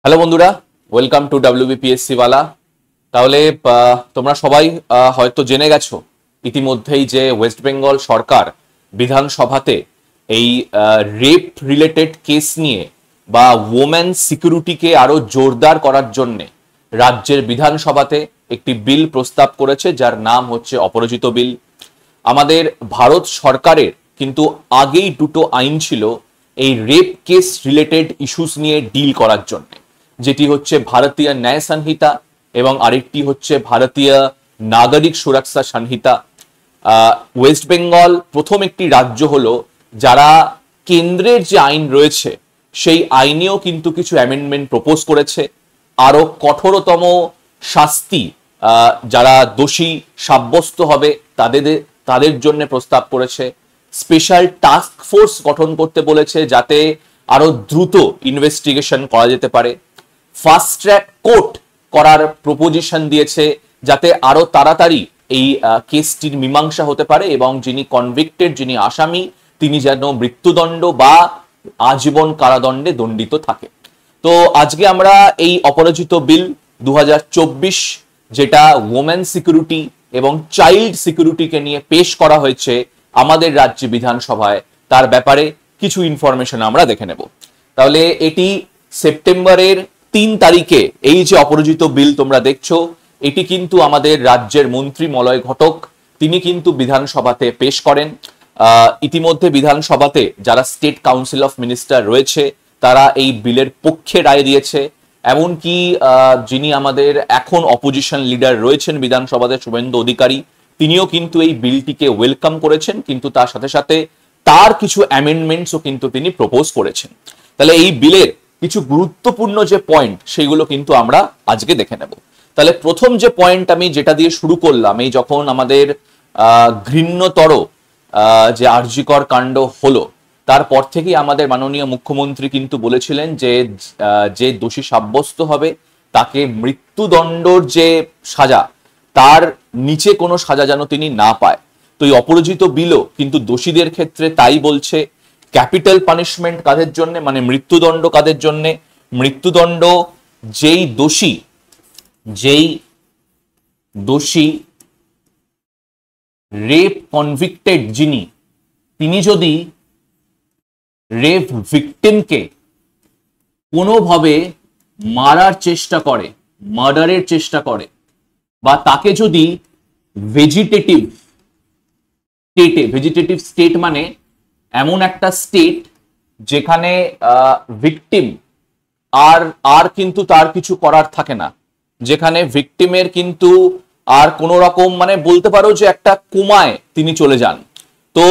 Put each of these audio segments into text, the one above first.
Hello বন্ধুরা, welcome to WBPSC ওয়ালা। তাহলে তোমরা সবাই হয়তো জেনে গেছো ইতিমধ্যেই যে ওয়েস্ট বেঙ্গল সরকার বিধানসভাতে এই রেপ রিলেটেড কেস নিয়ে বা ওমেন সিকিউরিটিকে আরো জোরদার করার জন্যে রাজ্যের বিধানসভাতে একটি বিল প্রস্তাব করেছে, যার নাম হচ্ছে অপরাজিত বিল। আমাদের ভারত সরকারের কিন্তু আগেই দুটো আইন ছিল এই রেপ কেস রিলেটেড ইস্যুস নিয়ে ডিল করার জন্য, যেটি হচ্ছে ভারতীয় ন্যায় সংহিতা এবং আরেকটি হচ্ছে ভারতীয় নাগরিক সুরক্ষা সংহিতা। ওয়েস্ট বেঙ্গল প্রথম একটি রাজ্য হলো যারা কেন্দ্রের যে আইন রয়েছে সেই আইনেও কিন্তু কিছু অ্যামেন্ডমেন্ট প্রপোজ করেছে। আরো কঠোরতম শাস্তি যারা দোষী সাব্যস্ত হবে তাদের জন্য প্রস্তাব করেছে। স্পেশাল টাস্ক ফোর্স গঠন করতে বলেছে যাতে আরো দ্রুত ইনভেস্টিগেশন করা যেতে পারে। ফাস্ট ট্র্যাক কোর্ট করার প্রপোজিশন দিয়েছে যাতে আরো তাড়াতাড়ি এই কেসটির মীমাংসা হতে পারে এবং যিনি কনভিক্টেড, যিনি আসামি, তিনি যেন মৃত্যুদণ্ড বা আজীবন কারাদণ্ডে দণ্ডিত থাকে। তো আজকে আমরা এই অপরাজিত বিল 2024 যেটা ওমেন সিকিউরিটি এবং চাইল্ড সিকিউরিটিকে নিয়ে পেশ করা হয়েছে আমাদের রাজ্য বিধানসভায়, তার ব্যাপারে কিছু ইনফরমেশন আমরা দেখে নেব। তাহলে এটি সেপ্টেম্বরের 3 তারিখে এই যে অপরাজিত বিল তোমরা দেখছো, এটি কিন্তু আমাদের রাজ্যের মন্ত্রী মলয় ঘটক তিনি কিন্তু বিধানসভাতে পেশ করেন। ইতিমধ্যে বিধানসভাতে যারা স্টেট কাউন্সিল অফ মিনিস্টার রয়েছে তারা এই বিলের পক্ষে রায় দিয়েছে। এমনকি যিনি আমাদের এখন অপোজিশন লিডার রয়েছেন বিধানসভাতে, শুভেন্দু অধিকারী, তিনিও কিন্তু এই বিলটিকে ওয়েলকাম করেছেন, কিন্তু তার সাথে সাথে তার কিছু অ্যামেন্ডমেন্টসও কিন্তু তিনি প্রপোজ করেছেন। তাহলে এই বিলের কিছু গুরুত্বপূর্ণ যে পয়েন্ট সেগুলো কিন্তু আমরা আজকে দেখে নেব। তাহলে প্রথম যে পয়েন্ট আমি যেটা দিয়ে শুরু করলাম, এই যখন আমাদের ঘৃণ্যতর যে আরজিকর কাণ্ড হলো তারপর থেকেই আমাদের মাননীয় মুখ্যমন্ত্রী কিন্তু বলেছিলেন যে যে দোষী সাব্যস্ত হবে তাকে মৃত্যুদণ্ডর যে সাজা, তার নিচে কোনো সাজা যেন তিনি না পায়। তো এই অপরাজিত বিলও কিন্তু দোষীদের ক্ষেত্রে তাই বলছে। ক্যাপিটাল পানিশমেন্ট কাদের জন্য, মানে মৃত্যুদণ্ড কাদের জন্য? মৃত্যুদণ্ড যেই দোষী রেপ কনভিক্টেড যিনি, তিনি যদি রেপ ভিকটিমকে কোনোভাবে মারার চেষ্টা করে, মার্ডারের চেষ্টা করে, বা তাকে যদি ভেজিটেটিভ স্টেট মানে এমন একটা স্টেট যেখানে ভিকটিম আর কিন্তু তার কিছু করার থাকে না, যেখানে ভিকটিমের কিন্তু আর কোন রকম মানে বলতে পারো যে একটা কোমায় তিনি চলে যান, তো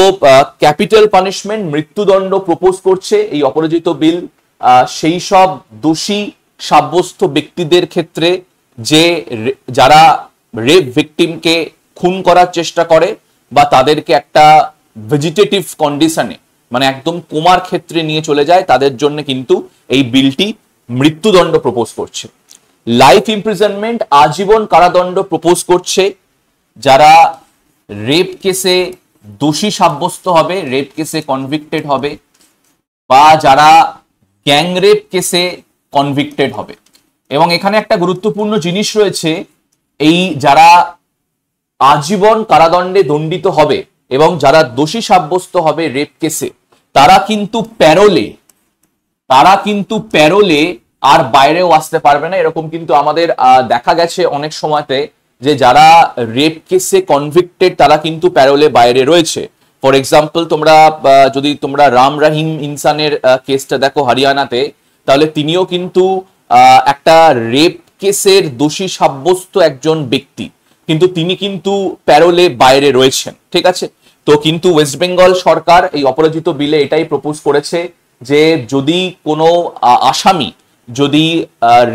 ক্যাপিটাল পানিশমেন্ট মৃত্যুদণ্ড প্রপোজ করছে এই অপরাজিত বিল সেই সব দোষী সাব্যস্ত ব্যক্তিদের ক্ষেত্রে যে যারা রেপ ভিকটিমকে খুন করার চেষ্টা করে বা তাদেরকে একটা ভেজিটেটিভ কন্ডিশনে মানে একদম কোমার ক্ষেত্রে নিয়ে চলে যায়, তাদের জন্য কিন্তু এই বিলটি মৃত্যুদণ্ড প্রপোজ করছে। লাইফ ইমপ্রিজনমেন্ট, আজীবন কারাদণ্ড প্রপোজ করছে যারা রেপ কেসে দোষী সাব্যস্ত হবে, রেপ কেসে কনভিক্টেড হবে, বা যারা গ্যাং রেপ কেসে কনভিক্টেড হবে। এবং এখানে একটা গুরুত্বপূর্ণ জিনিস রয়েছে, এই যারা আজীবন কারাদণ্ডে দণ্ডিত হবে এবং যারা দোষী সাব্যস্ত হবে রেপ কেসে, তারা কিন্তু প্যারোলে আর বাইরেও আসতে পারবে না। এরকম কিন্তু আমাদের দেখা গেছে অনেক সময়তে যে যারা রেপ কেসে কনভিক্টেড তারা কিন্তু প্যারোলে বাইরে রয়েছে। ফর এক্সাম্পল যদি তোমরা রাম রহিম ইনসানের কেসটা দেখো হরিয়ানাতে, তাহলে তিনিও কিন্তু একটা রেপ কেসের দোষী সাব্যস্ত একজন ব্যক্তি, কিন্তু তিনি কিন্তু প্যারোলে বাইরে রয়েছেন। ঠিক আছে, তো কিন্তু ওয়েস্ট বেঙ্গল সরকার এই অপরাজিত বিলে এটাই প্রপোজ করেছে যে যদি কোনো আসামি যদি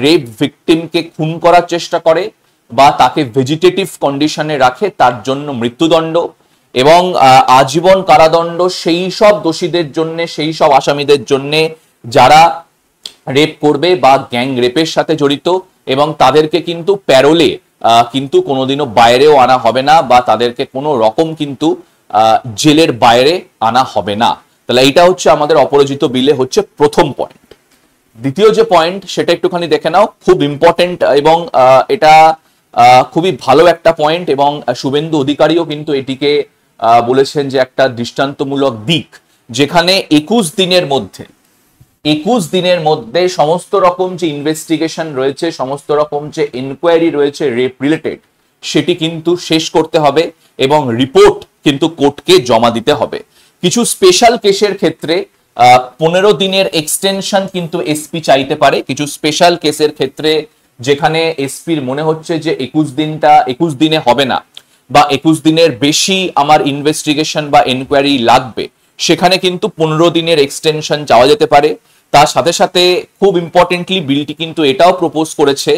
রেপ ভিকটিমকে খুন করার চেষ্টা করে বা তাকে ভেজিটেটিভ কন্ডিশনে রাখে, তার জন্য মৃত্যুদণ্ড এবং আজীবন কারাদণ্ড সেই সব দোষীদের জন্য, সেই সব আসামিদের জন্য যারা রেপ করবে বা গ্যাং রেপের সাথে জড়িত, এবং তাদেরকে কিন্তু প্যারোলে কিন্তু কোনোদিনও বাইরেও আনা হবে না বা তাদেরকে কোনো রকম কিন্তু জেলের বাইরে আনা হবে না। তাহলে এইটা হচ্ছে আমাদের অপরাজিত বিলে হচ্ছে প্রথম পয়েন্ট। দ্বিতীয় যে পয়েন্ট সেটা একটুখানি দেখে নাও, খুব ইম্পর্টেন্ট এবং এটা খুবই ভালো একটা পয়েন্ট, এবং শুভেন্দু অধিকারীও কিন্তু এটিকে বলেছেন যে একটা দৃষ্টান্তমূলক দিক, যেখানে 21 দিনের মধ্যে সমস্ত রকম যে ইনভেস্টিগেশন রয়েছে, সমস্ত রকম যে ইনকোয়ারি রয়েছে রেপ রিলেটেড, সেটি কিন্তু শেষ করতে হবে এবং রিপোর্ট কিন্তু কোর্টকে জমা দিতে হবে। কিছু স্পেশাল কেসের ক্ষেত্রে 15 দিনের এক্সটেনশন কিন্তু এসপি চাইতে পারে। কিছু স্পেশাল কেসের ক্ষেত্রে যেখানে এসপির মনে হচ্ছে যে 21 দিনে হবে না, বা 21 দিনের বেশি আমার ইনভেস্টিগেশন বা এনকোয়ারি লাগবে, সেখানে কিন্তু 15 দিনের এক্সটেনশন চাওয়া যেতে পারে। তার সাথে সাথে খুব ইম্পর্টেন্টলি বিলটি কিন্তু এটাও প্রপোজ করেছে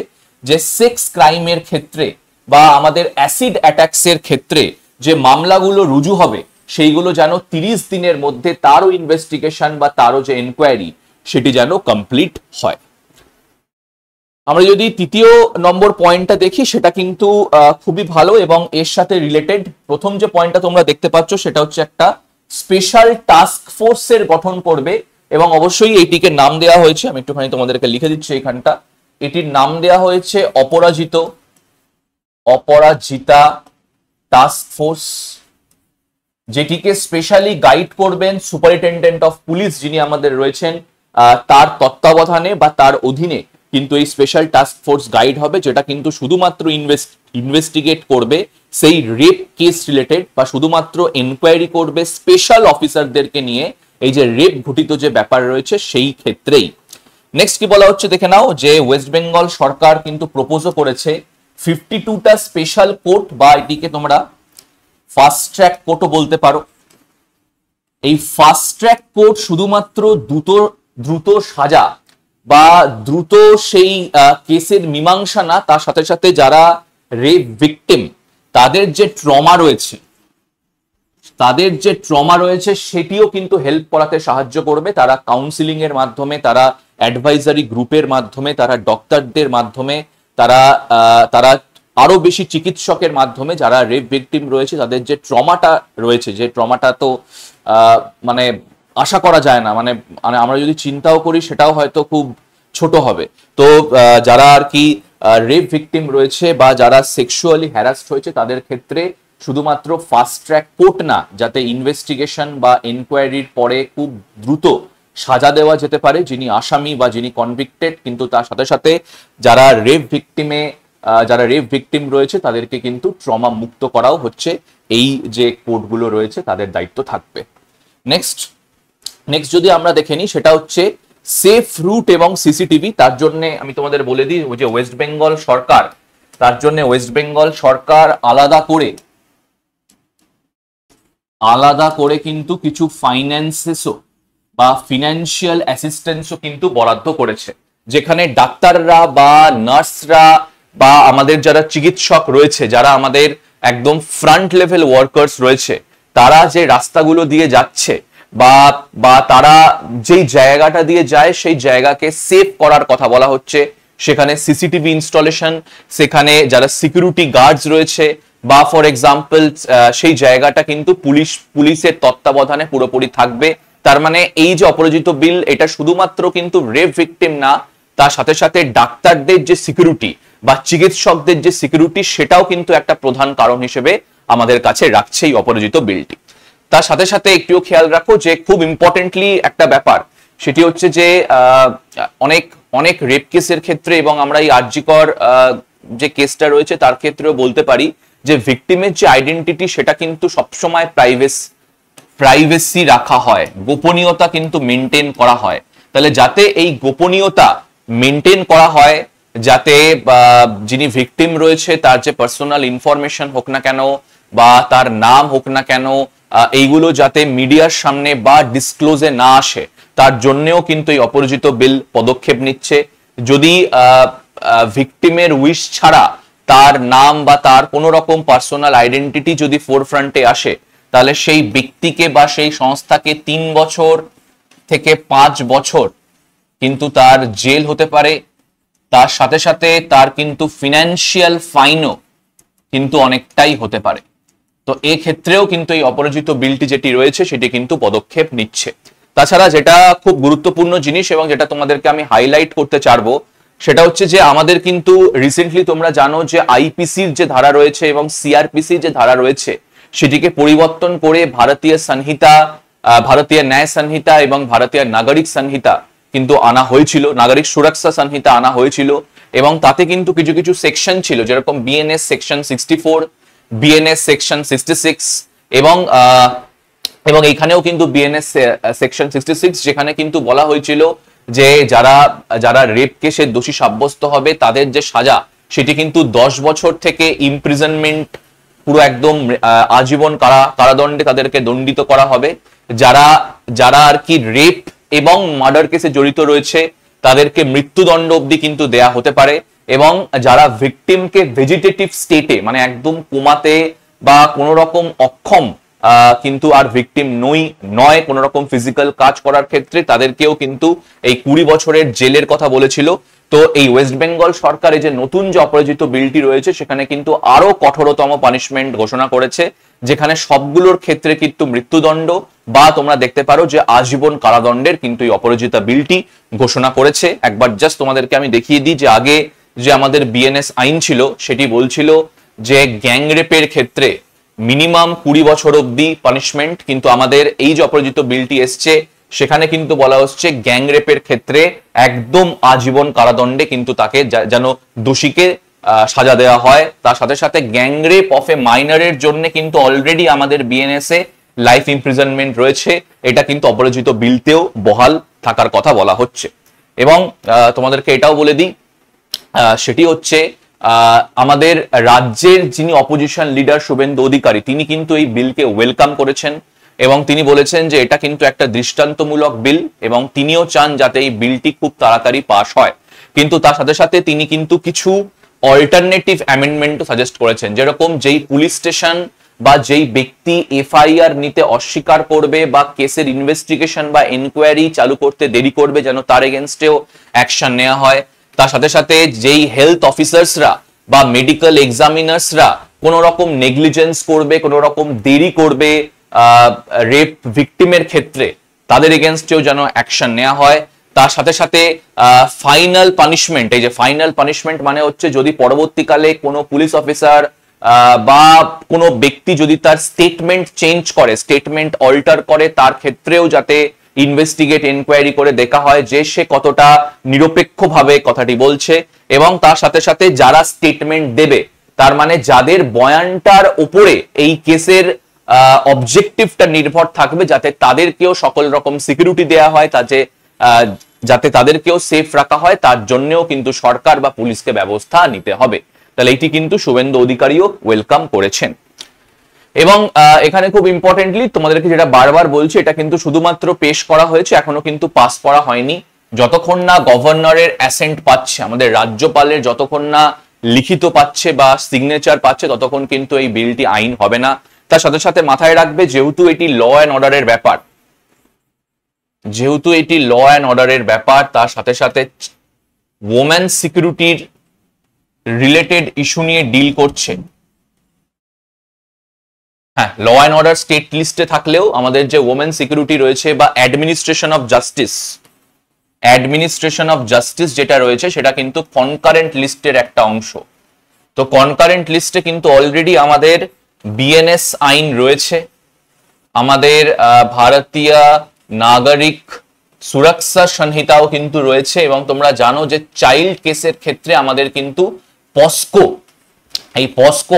যে সেক্স ক্রাইমের ক্ষেত্রে বা আমাদের অ্যাসিড অ্যাটাকসের ক্ষেত্রে যে মামলাগুলো রুজু হবে, সেইগুলো যেন 30 দিনের মধ্যে তারও ইনভেস্টিগেশন বা তারও যে এনকোয়ারি সেটি যেন কমপ্লিট হয়। আমরা যদি তৃতীয় নম্বর পয়েন্টটা দেখি, সেটা কিন্তু খুবই ভালো এবং এর সাথে রিলেটেড। প্রথম যে পয়েন্টটা তোমরা দেখতে পাচ্ছ সেটা হচ্ছে একটা স্পেশাল টাস্ক ফোর্সের গঠন করবে, এবং অবশ্যই এটিকে নাম দেওয়া হয়েছে, আমি একটুখানি তোমাদেরকে লিখে দিচ্ছি এখানটা, এটির নাম দেওয়া হয়েছে অপরাজিতা টাস্ক ফোর্স, যেটিকে স্পেশালি গাইড করবেন সুপারিনটেন্ডেন্ট অফ পুলিশ যিনি আমাদের রয়েছেন, তার তত্ত্বাবধানে বা তার অধীনে কিন্তু এই স্পেশাল টাস্ক ফোর্স গাইড হবে, যেটা কিন্তু শুধুমাত্র ইনভেস্টিগেট করবে সেই রেপ কেস রিলেটেড, বা শুধুমাত্র এনকোয়ারি করবে স্পেশাল অফিসারদেরকে নিয়ে এই যে রেপ ঘটিত যে ব্যাপার রয়েছে সেই ক্ষেত্রেই। নেক্সট কি বলা হচ্ছে দেখে নাও, যে ওয়েস্ট বেঙ্গল সরকার কিন্তু প্রপোজও করেছে 52টা স্পেশাল কোর্ট, বা এটিকে তোমরা ফাস্ট ট্র্যাক কোর্টও বলতে পারো। এই ফাস্ট ট্র্যাক কোর্ট শুধুমাত্র দ্রুত সাজা বা দ্রুত সেই কেসের মীমাংসা না, তার সাথে সাথে যারা রেপ ভিকটিম তাদের যে ট্রমা রয়েছে সেটিও কিন্তু হেল্প করাতে সাহায্য করবে। তারা কাউন্সিলিং এর মাধ্যমে, তারা অ্যাডভাইজারি গ্রুপের মাধ্যমে, তারা ডক্টরদের মাধ্যমে, তারা আরো বেশি চিকিৎসকের মাধ্যমে যারা রেপ ভিকটিম রয়েছে তাদের যে ট্রমাটা রয়েছে, যে ট্রমাটা তো মানে আশা করা যায় না, মানে আমরা যদি চিন্তাও করি সেটাও হয়তো খুব ছোট হবে। তো যারা আর কি রেপ ভিকটিম রয়েছে বা যারা সেক্সুয়ালি হ্যারাসড হয়েছে তাদের ক্ষেত্রে শুধুমাত্র ফাস্ট ট্র্যাক কোর্ট না, যাতে ইনভেস্টিগেশন বা এনকোয়ারির পরে খুব দ্রুত সাজা দেওয়া যেতে পারে যিনি আসামি বা যিনি কনভিক্টেড, কিন্তু তার সাথে সাথে যারা রেপ ভিকটিম রয়েছে তাদেরকে কিন্তু ট্রমা মুক্ত করাও হচ্ছে এই যে কোর্টগুলো রয়েছে তাদের দায়িত্ব থাকবে। নেক্সট যদি আমরা দেখে নিই, সেটা হচ্ছে সেফ রুট এবং সিসিটিভি। তার জন্য আমি তোমাদের বলে দিই যে ওয়েস্ট বেঙ্গল সরকার আলাদা করে কিন্তু কিছু ফিনান্সিয়াল অ্যাসিস্ট্যান্সও কিন্তু বরাদ্দ করেছে, যেখানে ডাক্তাররা বা নার্সরা বা আমাদের যারা চিকিৎসক রয়েছে, যারা আমাদের একদম ফ্রন্ট লেভেল ওয়ার্কার্স রয়েছে, তারা যে রাস্তাগুলো দিয়ে যাচ্ছে বা তারা যেই জায়গাটা দিয়ে যায় সেই জায়গাকে সেভ করার কথা বলা হচ্ছে। সেখানে সিসিটিভি ইনস্টলেশন, সেখানে যারা সিকিউরিটি গার্ডস রয়েছে, বা ফর এক্সাম্পল সেই জায়গাটা কিন্তু পুলিশের তত্ত্বাবধানে পুরোপুরি থাকবে। তার মানে এই যে অপরাজিত বিল, এটা শুধুমাত্র কিন্তু রেপ ভিকটিম না, তার সাথে সাথে ডাক্তারদের যে সিকিউরিটি বা চিকিৎসকদের যে সিকিউরিটি, সেটাও কিন্তু একটা প্রধান কারণ হিসেবে আমাদের কাছে রাখছে এই অপরাজিত বিলটি। তার সাথে সাথে একটিও খেয়াল রাখো যে খুব ইম্পর্টেন্টলি একটা ব্যাপার, সেটি হচ্ছে যে অনেক রেপ কেসের ক্ষেত্রে, এবং আমরা এই আরজিকর যে কেসটা রয়েছে তার ক্ষেত্রেও বলতে পারি যে ভিকটিমের যে আইডেন্টিটি সেটা কিন্তু সবসময় প্রাইভেসি রাখা হয়, গোপনীয়তা কিন্তু মেনটেন করা হয়। তাহলে যাতে এই গোপনীয়তা মেনটেন করা হয়, যাতে যিনি ভিকটিম রয়েছে তার যে পার্সোনাল ইনফরমেশন হোক না কেন বা তার নাম হোক না কেন, এইগুলো যাতে মিডিয়ার সামনে বা ডিসক্লোজে না আসে, তার জন্যও কিন্তু এই অপরাজিত বিল পদক্ষেপ নিচ্ছে। যদি ভিকটিমের উইশ ছাড়া তার নাম বা তার কোনো রকম পার্সোনাল আইডেন্টিটি যদি ফোরফ্রন্টে আসে, তাহলে সেই ব্যক্তিকে বা সেই সংস্থাকে 3 বছর থেকে 5 বছর কিন্তু তার জেল হতে পারে। তার সাথে সাথে তার কিন্তু ফিনান্সিয়াল ফাইনও কিন্তু অনেকটাই হতে পারে। তো এই ক্ষেত্রেও কিন্তু এই অপরাজিত বিলটি যেটি রয়েছে সেটি কিন্তু পদক্ষেপ নিচ্ছে। তাছাড়া যেটা খুব গুরুত্বপূর্ণ জিনিস এবং যেটা তোমাদেরকে আমি হাইলাইট করতে চাইবো সেটা হচ্ছে যে আমাদের কিন্তু রিসেন্টলি তোমরা জানো যে আইপিসির যে ধারা রয়েছে এবং সিআরপিসির যে ধারা রয়েছে সেটিকে পরিবর্তন করে ভারতীয় সংহিতা, ভারতীয় ন্যায় সংহিতা এবং ভারতীয় নাগরিক সংহিতা কিন্তু আনা হয়েছিল, নাগরিক সুরক্ষা সংহিতা আনা হয়েছিল। এবং তাতে কিন্তু কিছু কিছু সেকশন ছিল, যেরকম বিএনএস সেকশন 64, বিএনএস সেকশন 66 এবং এবং এইখানেও কিন্তু বিএনএস সেকশন 66, যেখানে কিন্তু বলা হয়েছিল যে যারা যারা রেপ কেসে দোষী সাব্যস্ত হবে তাদের যে সাজা সেটি কিন্তু 10 বছর থেকে ইমপ্রিজনমেন্ট, পুরো একদম আজীবন কারাদণ্ডে তাদেরকে দণ্ডিত করা হবে। যারা যারা আর কি রেপ এবং মার্ডার কেসে জড়িত রয়েছে তাদেরকে মৃত্যুদণ্ড অবধি কিন্তু দেয়া হতে পারে। এবং যারা ভিকটিমকে ভেজিটেটিভ স্টেটে, মানে একদম কোমাতে বা কোনো রকম অক্ষম কিন্তু আর ভিকটিম নয় কোনো রকম ফিজিক্যাল কাজ করার ক্ষেত্রে, তাদেরকেও কিন্তু এই 20 বছরের জেলের কথা বলেছিল। তো এই ওয়েস্ট বেঙ্গল সরকারের যে নতুন যে অপরাজিত বিলটি রয়েছে সেখানে কিন্তু আরো কঠোরতম পানিশমেন্ট ঘোষণা করেছে, যেখানে সবগুলোর ক্ষেত্রে কিন্তু মৃত্যুদণ্ড বা তোমরা দেখতে পারো যে আজীবন কারাদণ্ডের কিন্তু এই অপরাজিতা বিলটি ঘোষণা করেছে। একবার জাস্ট তোমাদেরকে আমি দেখিয়ে দিই যে আগে যে আমাদের বিএনএস আইন ছিল সেটি বলছিল যে গ্যাং রেপের ক্ষেত্রে মিনিমাম 20 বছর অব্দি পানিশমেন্ট, কিন্তু আমাদের এই যে অপরাজিত বিলটি এসছে সেখানে কিন্তু বলা হচ্ছে গ্যাং রেপের ক্ষেত্রে একদম আজীবন কারাদণ্ডে কিন্তু তাকে যেন দোষীকে সাজা দেওয়া হয়। তার সাথে সাথে গ্যাং রেপ অফ এ মাইনরের জন্য কিন্তু অলরেডি আমাদের বিএনএস এ লাইফ ইমপ্রিজনমেন্ট রয়েছে, এটা কিন্তু অপরাজিত বিলতেও বহাল থাকার কথা বলা হচ্ছে। এবং তোমাদেরকে এটাও বলে দিই, সেটি হচ্ছে আমাদের রাজ্যের যিনি অপোজিশন লিডার শুভেন্দু অধিকারী, তিনি কিন্তু এই বিলকে ওয়েলকাম করেছেন এবং তিনি বলেছেন যে এটা কিন্তু একটা দৃষ্টান্তমূলক বিল এবং তিনিও চান যাতে এই বিলটি খুব তাড়াতাড়ি পাস হয়। কিন্তু তার সাথে সাথে তিনি কিন্তু কিছু অল্টারনেটিভ অ্যামেন্ডমেন্ট সাজেস্ট করেছেন, যেরকম যেই পুলিশ স্টেশন বা যেই ব্যক্তি এফআইআর নিতে অস্বীকার করবে বা কেসের ইনভেস্টিগেশন বা এনকোয়ারি চালু করতে দেরি করবে যেন তার এগেনস্টেও অ্যাকশন নেওয়া হয়। তার সাথে সাথে যেই হেলথ অফিসার্সরা বা মেডিকেল এক্সামিনার্সরা কোনো রকম নেগলিজেন্স করবে, কোনো রকম দেরি করবে রেপ ভিকটিমের ক্ষেত্রে, তাদের এগেনস্টেও যেন অ্যাকশন নেওয়া হয়। তার সাথে সাথে ফাইনাল পানিশমেন্ট, এই যে ফাইনাল পানিশমেন্ট মানে হচ্ছে যদি পরবর্তীকালে কোনো পুলিশ অফিসার বা কোনো ব্যক্তি যদি তার স্টেটমেন্ট চেঞ্জ করে, স্টেটমেন্ট অল্টার করে, তার ক্ষেত্রেও যাতে ইনভেস্টিগেট এনকোয়ারি করে দেখা হয় যে সে কতটা নিরপেক্ষভাবে কথাটি বলছে। এবং তার সাথে সাথে যারা স্টেটমেন্ট দেবে, তার মানে যাদের বয়ানটার উপরে এই কেসের অবজেক্টিভটা নির্ভর থাকবে, যাতে তাদেরকেও সকল রকম সিকিউরিটি দেওয়া হয়, যাতে তাদেরকেও সেফ রাখা হয়, তার জন্যও কিন্তু সরকার বা পুলিশকে ব্যবস্থা নিতে হবে। তাহলে এটি কিন্তু শুভেন্দু অধিকারীও ওয়েলকাম করেছেন। এবং এখানে খুব ইম্পর্টেন্টলি তোমাদেরকে যেটা বারবার বলছি, এটা কিন্তু শুধুমাত্র পেশ করা হয়েছে, এখনো কিন্তু পাস করা হয়নি। যতক্ষণ না গভর্নরের অ্যাসেন্ট পাচ্ছে, আমাদের রাজ্যপালের যতক্ষণ না লিখিত পাচ্ছে বা সিগনেচার পাচ্ছে, ততক্ষণ কিন্তু এই বিলটি আইন হবে না। তার সাথে সাথে মাথায় রাখবে, যেহেতু এটি ল অ্যান্ড অর্ডারের ব্যাপার, তার সাথে সাথে ওমেন সিকিউরিটির রিলেটেড ইস্যু নিয়ে ডিল করছে। হ্যাঁ, ল অ্যান্ড অর্ডার স্টেট লিস্টে থাকলেও আমাদের যে ওমেন সিকিউরিটি রয়েছে বা অ্যাডমিনিস্ট্রেশন অফ জাস্টিস যেটা রয়েছে সেটা কিন্তু কনকারেন্ট লিস্টের একটা অংশ। তো কনকারেন্ট লিস্টে কিন্তু অলরেডি আমাদের বিএনএস আইন রয়েছে, আমাদের ভারতীয় নাগরিক সুরক্ষা সংহিতাও কিন্তু রয়েছে, এবং তোমরা জানো যে চাইল্ড কেসের ক্ষেত্রে আমাদের কিন্তু পস্কো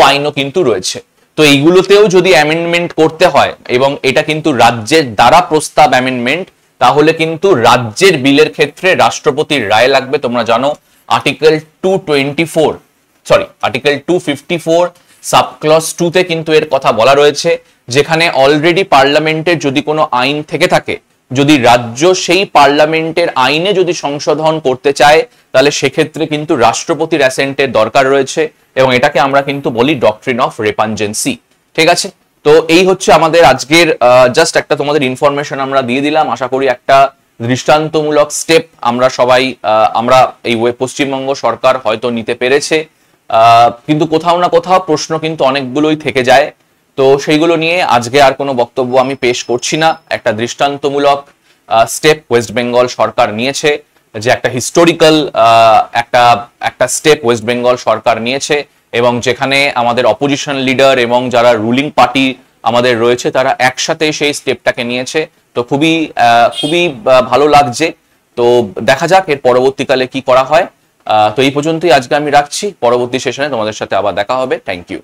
আইনও কিন্তু রয়েছে। তো এইগুলোতেও যদি অ্যামেন্ডমেন্ট করতে হয়, এবং এটা কিন্তু রাজ্যের দ্বারা প্রস্তাব অ্যামেন্ডমেন্ট, তাহলে কিন্তু রাজ্যের বিলের ক্ষেত্রে রাষ্ট্রপতির রায় লাগবে। তোমরা জানো আর্টিকেল 254 সাবক্লজ 2 তে কিন্তু এর কথা বলা রয়েছে, যেখানে অলরেডি পার্লামেন্টের যদি কোনো আইন থেকে থাকে, যদি রাজ্য সেই পার্লামেন্টের আইনে যদি সংশোধন করতে চায়, তাহলে সেক্ষেত্রে কিন্তু রাষ্ট্রপতির অ্যাসেন্টের দরকার রয়েছে, এবং এটাকে আমরা কিন্তু বলি ডক্ট্রিন অফ রেপানজেন্সি। ঠিক আছে, তো এই হচ্ছে আমাদের আজকের জাস্ট একটা তোমাদের ইনফরমেশন আমরা দিয়ে দিলাম। আশা করি একটা দৃষ্টান্তমূলক স্টেপ আমরা এই পশ্চিমবঙ্গ সরকার হয়তো নিতে পেরেছে, কিন্তু কোথাও না কোথাও প্রশ্ন কিন্তু অনেকগুলোই থেকে যায়। তো সেইগুলো নিয়ে আজকে আর কোনো বক্তব্য আমি পেশ করছি না। একটা দৃষ্টান্তমূলক স্টেপ ওয়েস্ট বেঙ্গল সরকার নিয়েছে, যে একটা হিস্টোরিক্যাল একটা একটা স্টেপ ওয়েস্ট বেঙ্গল সরকার নিয়েছে, এবং যেখানে আমাদের অপোজিশন লিডার এবং যারা রুলিং পার্টি আমাদের রয়েছে তারা একসাথে সেই স্টেপটাকে নিয়েছে। তো খুবই খুবই ভালো লাগছে। তো দেখা যাক এর পরবর্তীকালে কি করা হয়। তো এই পর্যন্তই আজকে আমি রাখছি, পরবর্তী সেশনে তোমাদের সাথে আবার দেখা হবে। Thank you.